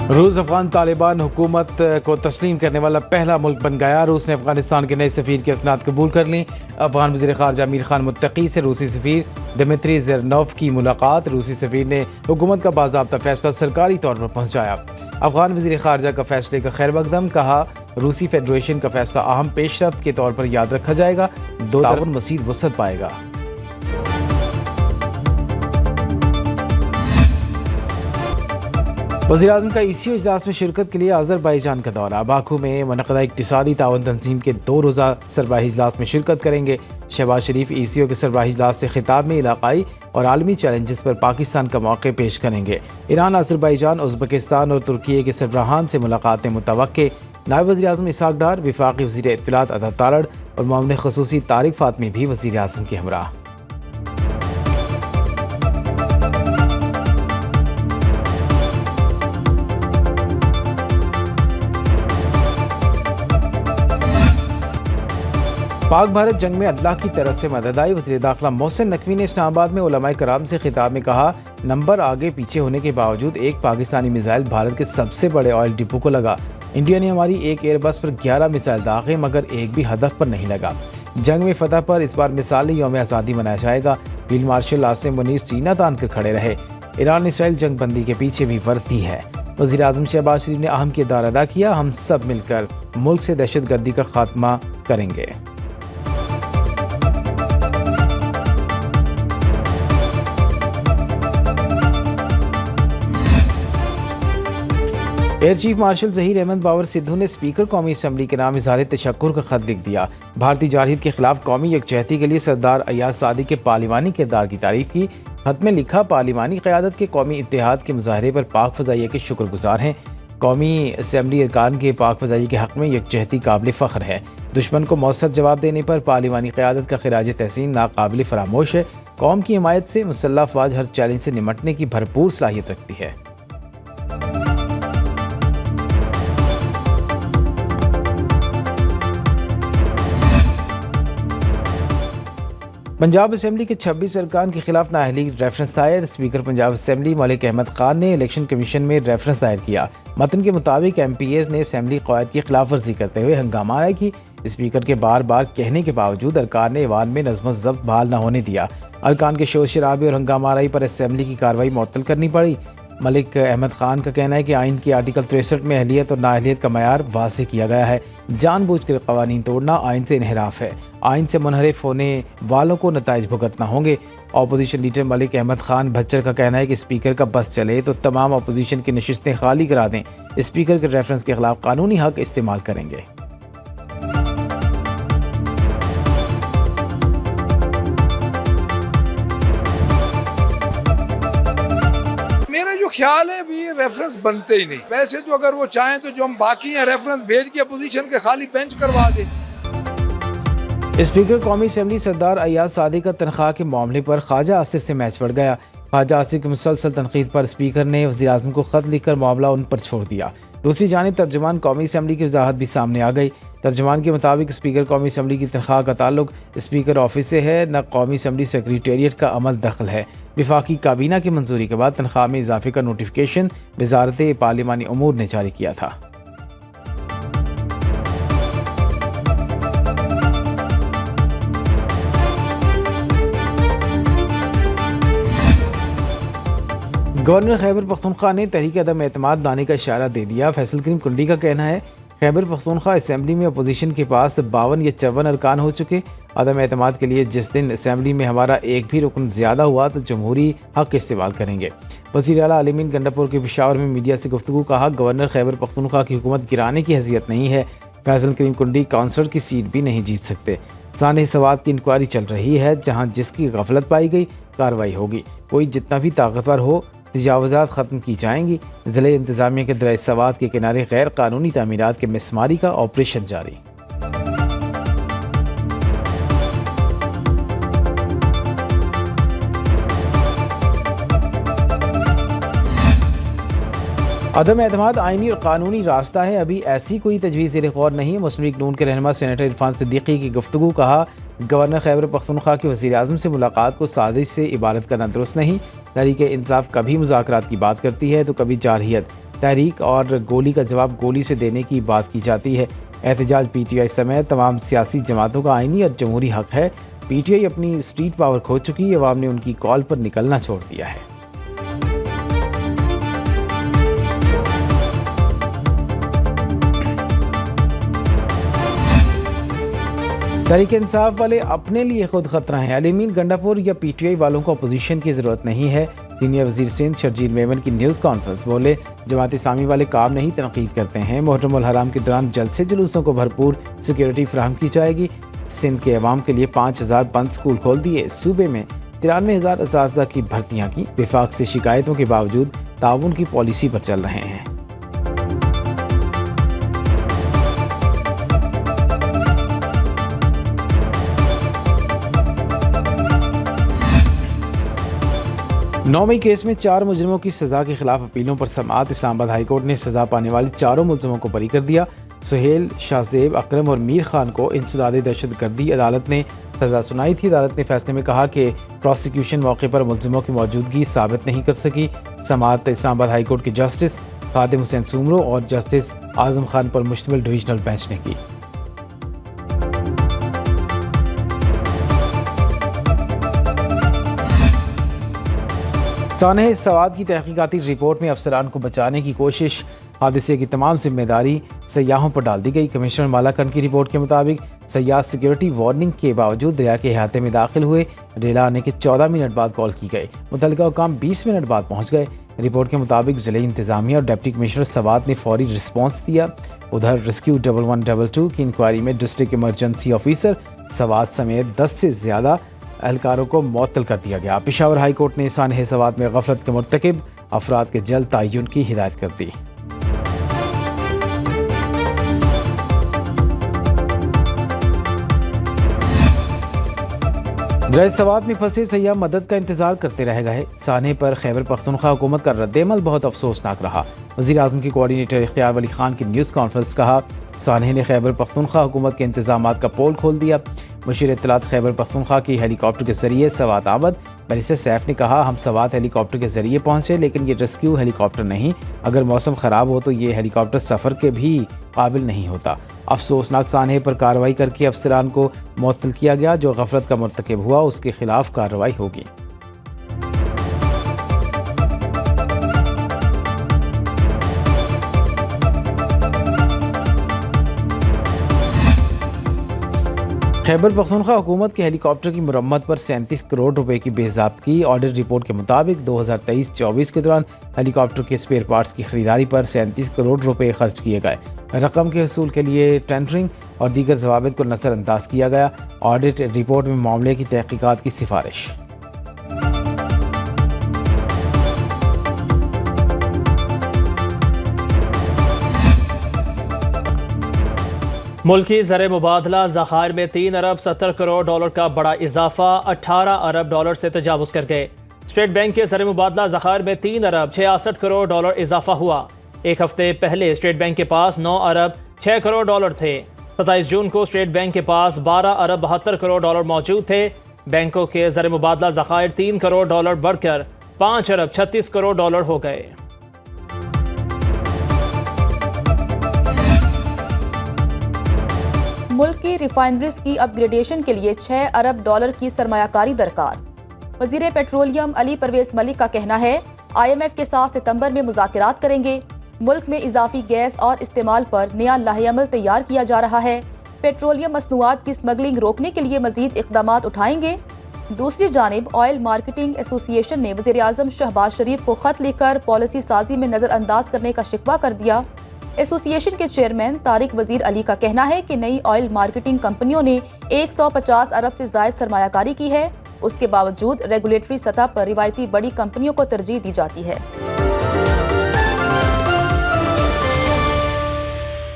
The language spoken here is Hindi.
रूस अफगान तालिबान हुकूमत को तस्लीम करने वाला पहला मुल्क बन गया। रूस ने अफगानिस्तान के नए सफ़ीर की असनाद कबूल कर ली। अफगान वज़ीर ख़ारजा अमीर खान मुत्तकी से रूसी सफ़ीर दिमित्री ज़ेरनोव की मुलाकात। रूसी सफ़ीर ने हुकूमत का बाज़ाब्ता फ़ैसला सरकारी तौर पर पहुँचाया। अफगान वज़ीर ख़ारजा का फ़ैसले का खैर मकदम, कहा रूसी फेडरेशन का फ़ैसला अहम पेशरफ्त के तौर पर याद रखा जाएगा। दो ताउन मज़ीद वसअत पाएगा। वज़ीर-ए-आज़म का ECO इजलास में शिरकत के लिए अज़रबैजान का दौरा। बाकू में मुनक़दा इक़्तिसादी ताउन तंजीम के 2 रोज़ा सरबराही इजलास में शिरकत करेंगे। शहबाज शरीफ ECO के सरबराही इजलास से खिताब में इलाक़ाई और आलमी चैलेंजेस पर पाकिस्तान का मौक़े पेश करेंगे। ईरान, अज़रबैजान, उज़्बेकिस्तान और तुर्की के सरबराहान से मुलाकातें मुतवक्के। नायब वज़ीर-ए-आज़म इसहाक़ डार, वफ़ाक़ी वज़ीर इत्तलात अता तारड़ और मामले ख़ुसूसी तारिक फ़ातमी भी वज़ीर-ए-आज़म के हमरा। पाक भारत जंग में अल्लाह की तरफ से मदद आई। वज़ीर दाखिला मोहसिन नकवी ने इस्लामाबाद में उलमाए कराम से खिताब में कहा, नंबर आगे पीछे होने के बावजूद एक पाकिस्तानी मिसाइल भारत के सबसे बड़े ऑयल डिपो को लगा। इंडिया ने हमारी एक एयरबस पर 11 मिसाइल दागे मगर एक भी हदफ पर नहीं लगा। जंग में फतह पर इस बार मिसाली यौम आज़ादी मनाया जाएगा। फील्ड मार्शल आसिम मुनीर सीना तान कर खड़े रहे। ईरान इसराइल जंग बंदी के पीछे भी वर्ती है। वज़ीर आज़म शहबाज शरीफ ने अहम किरदार अदा किया। हम सब मिलकर मुल्क से दहशत गर्दी का खात्मा करेंगे। Air chief marshal Zaheer Ahmed Babar Sidhu ने स्पीकर कौमी असम्बली के नाम इज़हार तशक्कुर का खत लिख दिया। भारतीय जारहियत के खिलाफ कौमी यकजहती के लिए सरदार अय्याज सादी के पार्लिमानी किरदार की तारीफ की। खत में लिखा, पार्लिमानी क़यादत के कौमी इत्तेहाद के मुजाहरे पर पाक फ़ज़ाइया के शुक्रगुजार हैं। कौमी असम्बली अरकान के पाक फ़ज़ाइया के हक़ में यकजहती काबिल फ़ख्र है। दुश्मन को मौसर जवाब देने पर पार्लिमानी क़यादत का खिराज तहसीन नाकाबिल फरामोश है। कौम की हिमायत से मुसल्लह अफ़वाज हर चैलेंज से निमटने की भरपूर सलाहियत रखती है। पंजाब असम्बली के 26 अरकान के खिलाफ नाअहली रेफरेंस दायर। स्पीकर पंजाब असम्बली मलिक अहमद खान ने इलेक्शन कमीशन में रेफरेंस दायर किया। मतन के मुताबिक MPAs ने असम्बली क़वायद की खिलाफ वर्जी करते हुए हंगामा की। स्पीकर के बार बार कहने के बावजूद अरकान ने ऐवान में नज़्म ज़ब्त बहाल न होने दिया। अरकान के शोर शराबे और हंगामाराई पर असम्बली की कार्रवाई मुअत्तल करनी पड़ी। मलिक अहमद खान का कहना है कि आइन के आर्टिकल 63 में अहलियत और नाअहलियत का मयार वाज़ेह किया गया है। जानबूझकर कवानीन तोड़ना आइन से इन्हिराफ है। आइन से मुनहरिफ होने वालों को नताइज भुगतना होंगे। अपोजिशन लीडर मलिक अहमद खान भच्चर का कहना है कि स्पीकर का बस चले तो तमाम अपोजिशन की नशिस्तें खाली करा दें। स्पीकर के रेफरेंस के खिलाफ कानूनी हक इस्तेमाल करेंगे। ख्याल है भी रेफरेंस बनते ही नहीं। वैसे तो अगर वो चाहें तो जो हम बाकी हैं रेफरेंस भेज के अपोजिशन के खाली बेंच करवा दें। स्पीकर कौमी असम्बली सरदार अय्याज सादी का तनख्वाह के मामले पर ख्वाजा आसिफ से मैच पड़ गया। ख्वाजा आसिफ की मुसलसल तनकीद पर स्पीकर ने वज़ीर आज़म को खत लिखकर मामला उन पर छोड़ दिया। दूसरी जानिब तर्जुमान कौमी असम्बली की वजाहत भी सामने आ गई। तर्जुमान के मुताबिक स्पीकर कौमी असम्बली की तनख्वाह का ताल्लुक स्पीकर ऑफिस से है, न कौमी असम्बली सेक्रेटेरिएट का अमल दखल है। विफाकी काबीना की मंजूरी के बाद तनख्वाह में इजाफे का नोटिफिकेशन वजारत पार्लिमानी उमूर ने जारी किया था। गवर्नर खैबर पख्तूनख्वा ने तहरीक अदम एतमाद लाने का इशारा दे दिया। फैसल करीम कुंडी का कहना है, खैबर पख्तूनख्वा असम्बली में अपोजिशन के पास 52 या 54 अरकान हो चुके। अदम एतमाद के लिए जिस दिन असम्बली में हमारा एक भी रुकन ज़्यादा हुआ तो जमहूरी हक इस्तेमाल करेंगे। वज़ीर आला आलमीन गंडापुर के पेशावर में मीडिया से गुफ्तगू कहा, गवर्नर खैबर पख्तूनख्वा की हुकूमत गिराने की हैसियत नहीं है। फैसल करीम कुंडी काउंसलर की सीट भी नहीं जीत सकते। साने सवाद की इंक्वायरी चल रही है, जहाँ जिसकी गफलत पाई गई कार्रवाई होगी। कोई जितना भी ताकतवर हो तजावुज़ात ख़त्म की जाएंगी। ज़िले इंतज़ामिया के दरिया सवाद के किनारे गैर कानूनी तामीरात के मिसमारी का ऑपरेशन जारी। अदम एतमाद आइनी और कानूनी रास्ता है, अभी ऐसी कोई तजवीज़ ज़ेर गौर नहीं। मुस्लिम लीग नून के रहनुमा सेनेटर इरफान सिद्दीकी की गुफ्तगू। कहा, गवर्नर खैबर पख्तूनख्वा के वज़ीर आज़म से मुलाकात को साजिश से इबारत करना दुरुस्त नहीं। तहरीक इंसाफ कभी मुज़ाकरात की बात करती है तो कभी जारहियत। तहरीक और गोली का जवाब गोली से देने की बात की जाती है। एहतजाज PTI समेत तमाम सियासी जमातों का आईनी और जमहूरी हक है। PTI अपनी स्ट्रीट पावर खो चुकी है, अवाम ने उनकी कॉल पर निकलना छोड़ दिया है। तहरीक इंसाफ वाले अपने लिए खुद खतरा हैं। अलीमीन गंडापुर या PTI वालों को अपोजिशन की ज़रूरत नहीं है। सीनियर वज़ीर सिंध शर्जील मेमन की न्यूज़ कॉन्फ्रेंस बोले, जमात इस्लामी वाले काम नहीं तनकीद करते हैं। मुहर्रम उल हराम के दौरान जलसे जुलूसों को भरपूर सिक्योरिटी फराहम की जाएगी। सिंध के अवाम के लिए 5000 बंद स्कूल खोल दिए। सूबे में 93,000 असातिज़ा की भर्तियाँ की। विफाक से शिकायतों के बावजूद ताउन की पॉलिसी पर चल रहे हैं। नौवीं केस में 4 मुजरिमों की सज़ा के खिलाफ अपीलों पर समाअत। इस्लामाबाद हाई कोर्ट ने सज़ा पाने वाले 4 मुलज़िमों को बरी कर दिया। सुहेल, शाहजेब, अकरम और मीर खान को इंसदाद दहशतगर्दी अदालत ने सज़ा सुनाई थी। अदालत ने फैसले में कहा कि प्रोसिक्यूशन मौके पर मुलज़िमों की मौजूदगी साबित नहीं कर सकी। समाअत इस्लामाबाद हाई कोर्ट के जस्टिस खादिम हुसैन सुमरो और जस्टिस आज़म खान पर मुश्तमिल डिवीजनल बेंच ने की। सानह सवाद की तहकीकाती रिपोर्ट में अफसरान को बचाने की कोशिश, हादसे की तमाम जिम्मेदारी सयाहों पर डाल दी गई। कमिश्नर मालाकंड की रिपोर्ट के मुताबिक सयाह सिक्योरिटी वार्निंग के बावजूद दरिया के अहाते में दाखिल हुए। रेला आने के 14 मिनट बाद कॉल की गई। मुतल्लिका हुकाम 20 मिनट बाद पहुँच गए। रिपोर्ट के मुताबिक ज़िले इंतज़ामिया और डिप्टी कमिश्नर सवाद ने फौरी रिस्पॉन्स दिया। उधर रेस्क्यू 1122 की इंक्वायरी में डिस्ट्रिक्ट इमरजेंसी ऑफिसर सवाद समेत 10 से ज़्यादा एहलकारों को मुअत्तल कर दिया गया। पेशावर हाई कोर्ट ने सानह सवाद में गफलत के मुर्तकिब अफराद के जल्द तयन की हिदायत कर दी। दरिया सवाद में फंसे सयाह मदद का इंतजार करते रह गए। सानह पर खैबर पख्तूनख्वा हुकूमत का रद्देमल बहुत अफसोसनाक रहा। वज़ीर आज़म के कोऑर्डिनेटर इख्तियार वली खान की न्यूज़ कॉन्फ्रेंस कहा, सानह ने खैबर पख्तूनख्वा हुकूमत के इंतजामात का पोल खोल दिया। मुशीर इत्तलात खैबर पख्तूनख्वा की हेलीकॉप्टर के जरिए सवात आमद। बैरिस्टर सैफ ने कहा, हम सवात हेलीकॉप्टर के जरिए पहुंचे, लेकिन ये रेस्क्यू हेलीकॉप्टर नहीं। अगर मौसम ख़राब हो तो ये हेलीकॉप्टर सफ़र के भी काबिल नहीं होता। अफसोसनाक सानह पर कार्रवाई करके अफसरान को मुअत्तल किया गया। जो गफलत का मुर्तकिब हुआ उसके खिलाफ कार्रवाई होगी। खैबर पख्तूनख्वा हुकूमत के हेलीकॉप्टर की मुरम्मत पर 37 करोड़ रुपए की बेज़ाब्तगी। ऑडिट रिपोर्ट के मुताबिक 2023-24 के दौरान हेलीकॉप्टर के स्पेयर पार्ट्स की खरीदारी पर 37 करोड़ रुपए खर्च किए गए। रकम के हसूल के लिए टेंडरिंग और दीगर ज़वाबित को नज़रअंदाज किया गया। ऑडिट रिपोर्ट में मामले की तहकीकात की सिफारिश। मुल्की ज़र मुबादला ज़खायर में 3 अरब 70 करोड़ डॉलर का बड़ा इजाफा 18 अरब डॉलर से तजावुज़ कर गए। स्टेट बैंक के ज़र मुबादला ज़खायर में 3 अरब 66 करोड़ डॉलर इजाफा हुआ। एक हफ्ते पहले स्टेट बैंक के पास 9 अरब 6 करोड़ डॉलर थे। 27 जून को स्टेट बैंक के पास 12 अरब 72 करोड़ डॉलर मौजूद थे। बैंकों के ज़र मुबादला ज़खायर 3 करोड़ डॉलर बढ़कर 5 अरब 36 करोड़ डॉलर हो गए। मुल्क की रिफाइनरीज की अपग्रेडेशन के लिए 6 अरब डॉलर की सरमायाकारी दरकार। वज़ीर पेट्रोलियम अली परवेज मलिक का कहना है, IMF के साथ सितंबर में मुज़ाकरात करेंगे। मुल्क में इजाफी गैस और इस्तेमाल पर नया लाहेअमल तैयार किया जा रहा है। पेट्रोलियम मसनूआत की स्मगलिंग रोकने के लिए मजीद इक़दामात उठाएंगे। दूसरी जानिब ऑयल मार्केटिंग एसोसिएशन ने वज़ीर आज़म शहबाज शरीफ को खत लिखकर पॉलिसी साजी में नज़रअंदाज करने का शिकवा कर दिया। एसोसिएशन के चेयरमैन तारिक वजीर अली का कहना है कि नई ऑयल मार्केटिंग कंपनियों ने 150 अरब से जायद सरमायाकारी की है। उसके बावजूद रेगुलेटरी सतह पर रिवायती बड़ी कंपनियों को तरजीह दी जाती है।